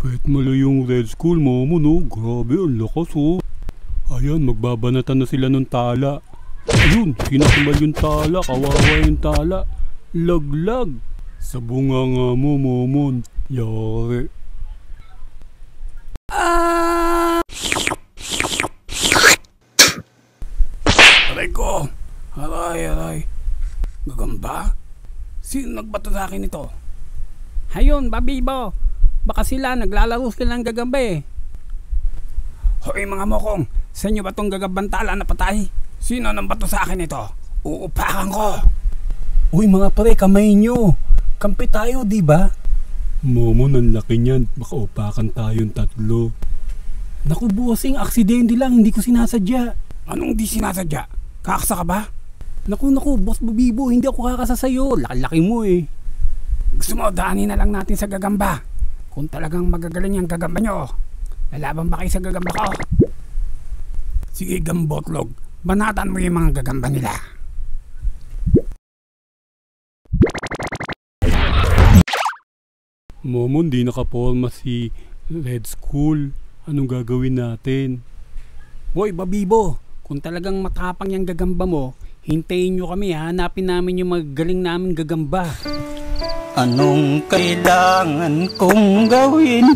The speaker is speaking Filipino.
Pet malo yung Red Skull, Momo, no? Grabe, ang lakas, oh. Ayan, magbabanatan na sila ng tala. Ayun, sinakmal yung tala, kawawa yung tala. Laglag. Sa bunga nga mo, Momon. Yari. Aray ko. Aray. Gagamba? Sino nagbato sa akin ito? Hayun, Babibo. Baka sila naglalaro sila ng gagamba eh. Hoy mga mokong, sa inyo ba itong gagambang tala na patay? Sino nang bato sa akin ito? Uupakan ko. Uy mga pare, kamay nyo. Kampi tayo, di ba? Momo, ang laki niyan. Baka upakan tayong tatlo. Naku bossing, aksidente lang, hindi ko sinasadya. Anong di sinasadya? Kakasa ka ba? Naku, Boss Babibo, hindi ako kakasa sa'yo. Laki-laki mo eh. Gusto mo, daanin na lang natin sa gagamba. Kung talagang magagaling yung gagamba nyo, lalaban ba kayo sa gagamba ko? Sige, Gambotlog, banatan mo yung mga gagamba nila. Momon, di nakaporma si Red Skull. Anong gagawin natin? Boy, Babibo, kung talagang matapang yung gagamba mo, hintayin nyo kami, hanapin namin yung magagaling namin gagamba. Anong kailangan kong gawin